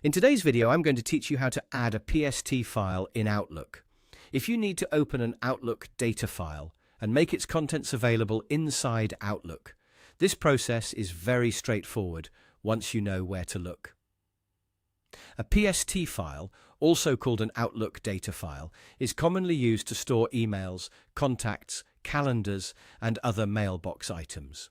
In today's video, I'm going to teach you how to add a PST file in Outlook. If you need to open an Outlook data file and make its contents available inside Outlook, this process is very straightforward once you know where to look. A PST file, also called an Outlook data file, is commonly used to store emails, contacts, calendars, and other mailbox items.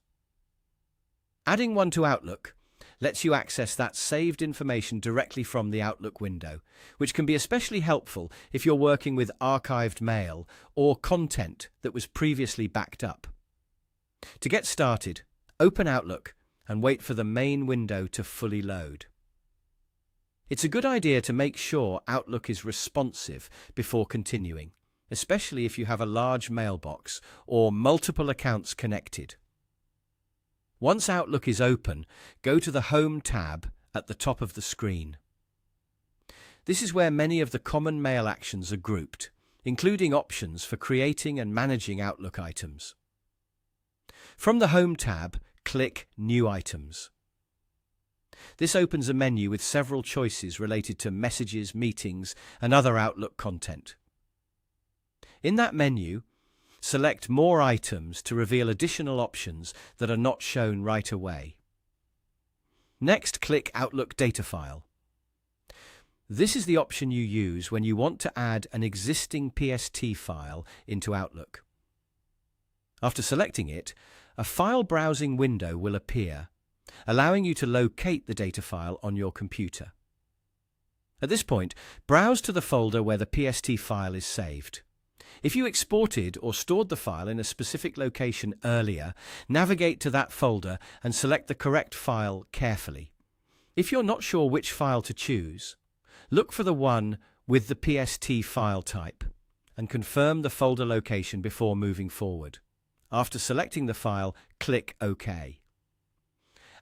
Adding one to Outlook lets you access that saved information directly from the Outlook window, which can be especially helpful if you're working with archived mail or content that was previously backed up. To get started, open Outlook and wait for the main window to fully load. It's a good idea to make sure Outlook is responsive before continuing, especially if you have a large mailbox or multiple accounts connected. Once Outlook is open, go to the Home tab at the top of the screen. This is where many of the common mail actions are grouped, including options for creating and managing Outlook items. From the Home tab, click New Items. This opens a menu with several choices related to messages, meetings, and other Outlook content. In that menu, select More Items to reveal additional options that are not shown right away. Next, click Outlook Data File. This is the option you use when you want to add an existing PST file into Outlook. After selecting it, a file browsing window will appear, allowing you to locate the data file on your computer. At this point, browse to the folder where the PST file is saved. If you exported or stored the file in a specific location earlier, navigate to that folder and select the correct file carefully. If you're not sure which file to choose, look for the one with the PST file type and confirm the folder location before moving forward. After selecting the file, click OK.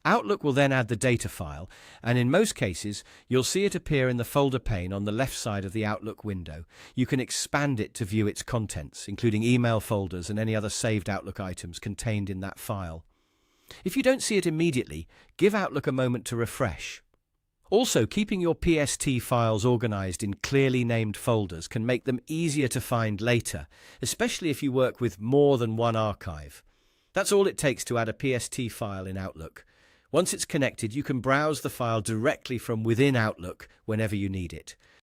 Outlook will then add the data file, and in most cases, you'll see it appear in the folder pane on the left side of the Outlook window. You can expand it to view its contents, including email folders and any other saved Outlook items contained in that file. If you don't see it immediately, give Outlook a moment to refresh. Also, keeping your PST files organized in clearly named folders can make them easier to find later, especially if you work with more than one archive. That's all it takes to add a PST file in Outlook. Once it's connected, you can browse the file directly from within Outlook whenever you need it.